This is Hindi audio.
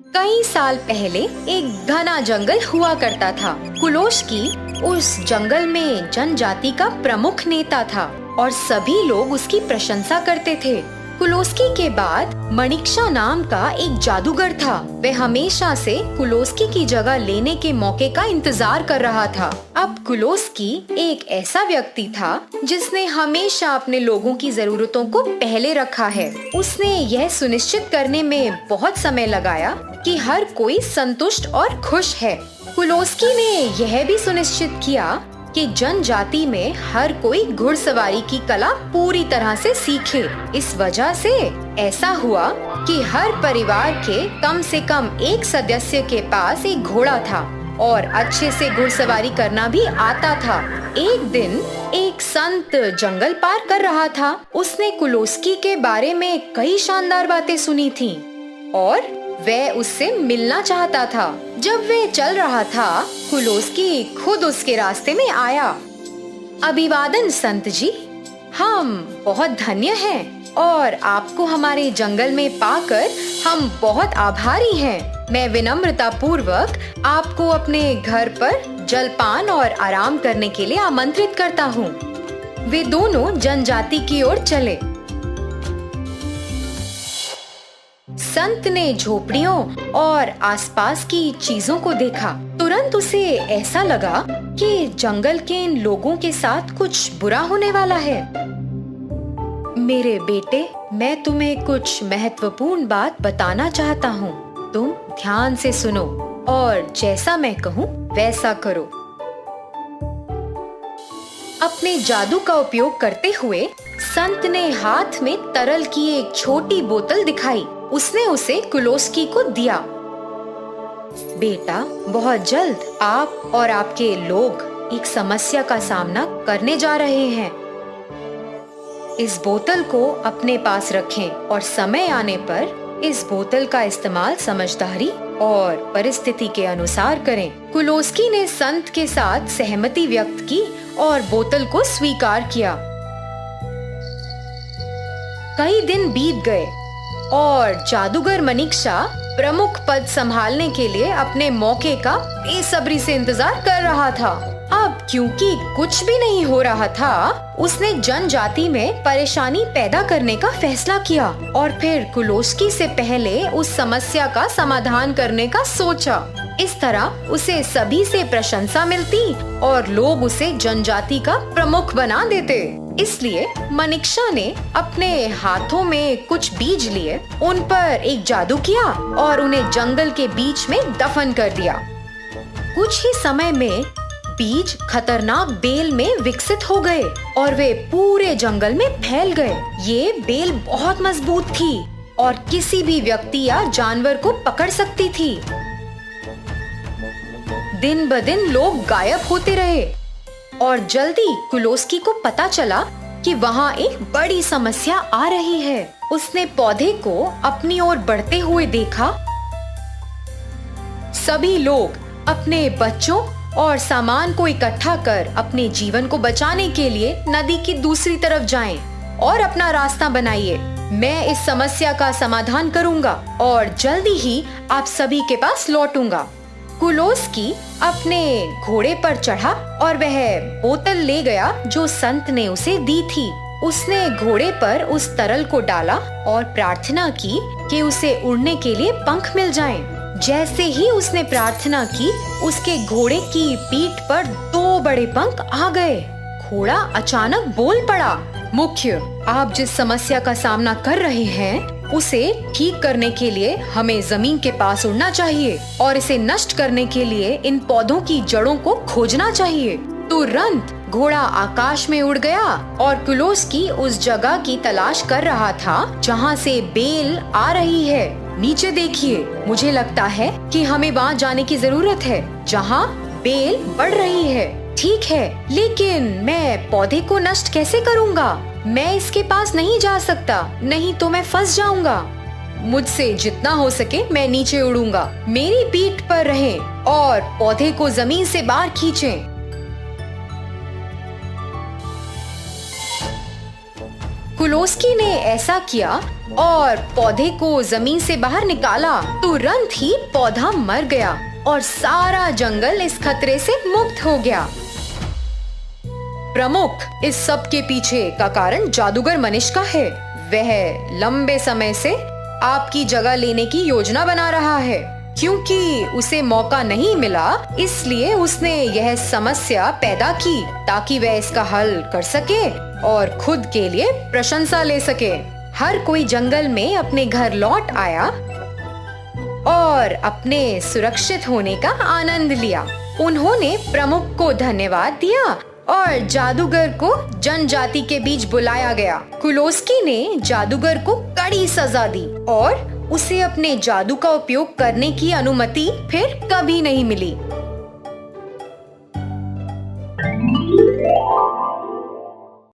कई साल पहले एक घना जंगल हुआ करता था। कुलोस्की उस जंगल में जनजाति का प्रमुख नेता था और सभी लोग उसकी प्रशंसा करते थे। कुलोस्की के बाद मणिक्षा नाम का एक जादूगर था। वह हमेशा से कुलोस्की की जगह लेने के मौके का इंतजार कर रहा था। अब कुलोस्की एक ऐसा व्यक्ति था जिसने हमेशा अपने लोगों की जरूरतों को पहले रखा है। उसने यह सुनिश्चित करने में बहुत समय लगाया कि हर कोई संतुष्ट और खुश है। कुलोस्की ने यह भी सुनिश्चित किया कि जनजाति में हर कोई घुड़सवारी की कला पूरी तरह से सीखे। इस वजह से ऐसा हुआ कि हर परिवार के कम से कम एक सदस्य के पास एक घोड़ा था और अच्छे से घुड़सवारी करना भी आता था। एक दिन एक संत जंगल पार कर रहा था। उसने कुलोस्की के बारे में कई शानदार बातें सुनी थीं और वह उससे मिलना चाहता था। जब वह चल रहा था, कुलोस्की खुद उसके रास्ते में आया। अभिवादन संत जी, हम बहुत धन्य हैं और आपको हमारे जंगल में पाकर हम बहुत आभारी हैं। मैं विनम्रता पूर्वक आपको अपने घर पर जलपान और आराम करने के लिए आमंत्रित करता हूँ। वे दोनों जनजाति की ओर चले। संत ने झोपड़ियों और आसपास की चीजों को देखा। तुरंत उसे ऐसा लगा कि जंगल के इन लोगों के साथ कुछ बुरा होने वाला है। मेरे बेटे, मैं तुम्हें कुछ महत्वपूर्ण बात बताना चाहता हूँ। तुम ध्यान से सुनो और जैसा मैं कहूँ वैसा करो। अपने जादू का उपयोग करते हुए संत ने हाथ में तरल की एक छोटी बोतल दिखाई। उसने उसे कुलोस्की को दिया। बेटा, बहुत जल्द आप और आपके लोग एक समस्या का सामना करने जा रहे हैं। इस बोतल को अपने पास रखें और समय आने पर इस बोतल का इस्तेमाल समझदारी और परिस्थिति के अनुसार करें। कुलोस्की ने संत के साथ सहमति व्यक्त की और बोतल को स्वीकार किया। कई दिन बीत गए और जादूगर मणिक्षा प्रमुख पद संभालने के लिए अपने मौके का बेसब्री से इंतजार कर रहा था। अब क्योंकि कुछ भी नहीं हो रहा था, उसने जनजाति में परेशानी पैदा करने का फैसला किया और फिर कुलोस्की से पहले उस समस्या का समाधान करने का सोचा। इस तरह उसे सभी से प्रशंसा मिलती और लोग उसे जनजाति का प्रमुख बना देते। इसलिए मणिक्षा ने अपने हाथों में कुछ बीज लिए, उन पर एक जादू किया और उन्हें जंगल के बीच में दफन कर दिया। कुछ ही समय में बीज खतरनाक बेल में विकसित हो गए और वे पूरे जंगल में फैल गए। ये बेल बहुत मजबूत थी और किसी भी व्यक्ति या जानवर को पकड़ सकती थी। दिन ब दिन लोग गायब होते रहे और जल्दी कुलोस्की को पता चला कि वहाँ एक बड़ी समस्या आ रही है। उसने पौधे को अपनी ओर बढ़ते हुए देखा। सभी लोग अपने बच्चों और सामान को इकट्ठा कर अपने जीवन को बचाने के लिए नदी की दूसरी तरफ जाएं और अपना रास्ता बनाइए। मैं इस समस्या का समाधान करूंगा और जल्दी ही आप सभी के पास लौटूंगा। कुलोस्की अपने घोड़े पर चढ़ा और वह बोतल ले गया जो संत ने उसे दी थी। उसने घोड़े पर उस तरल को डाला और प्रार्थना की कि उसे उड़ने के लिए पंख मिल जाएं। जैसे ही उसने प्रार्थना की, उसके घोड़े की पीठ पर 2 बड़े पंख आ गए। घोड़ा अचानक बोल पड़ा, मुख्य, आप जिस समस्या का सामना कर रहे हैं उसे ठीक करने के लिए हमें जमीन के पास उड़ना चाहिए और इसे नष्ट करने के लिए इन पौधों की जड़ों को खोजना चाहिए। तुरंत घोड़ा आकाश में उड़ गया और कुलोस्की उस जगह की तलाश कर रहा था जहाँ से बेल आ रही है। नीचे देखिए, मुझे लगता है कि हमें वहाँ जाने की जरूरत है जहाँ बेल बढ़ रही है। ठीक है, लेकिन मैं पौधे को नष्ट कैसे करूँगा? मैं इसके पास नहीं जा सकता, नहीं तो मैं फंस जाऊंगा। मुझसे जितना हो सके मैं नीचे उड़ूंगा। मेरी पीठ पर रहें और पौधे को जमीन से बाहर खींचें। कुलोस्की ने ऐसा किया और पौधे को जमीन से बाहर निकाला। तुरंत ही पौधा मर गया और सारा जंगल इस खतरे से मुक्त हो गया। प्रमुख, इस सब के पीछे का कारण जादूगर मनिष्का है। वह लंबे समय से आपकी जगह लेने की योजना बना रहा है। क्योंकि उसे मौका नहीं मिला, इसलिए उसने यह समस्या पैदा की ताकि वह इसका हल कर सके और खुद के लिए प्रशंसा ले सके। हर कोई जंगल में अपने घर लौट आया और अपने सुरक्षित होने का आनंद लिया। उन्होंने प्रमुख को धन्यवाद दिया और जादूगर को जनजाति के बीच बुलाया गया। कुलोस्की ने जादूगर को कड़ी सजा दी और उसे अपने जादू का उपयोग करने की अनुमति फिर कभी नहीं मिली।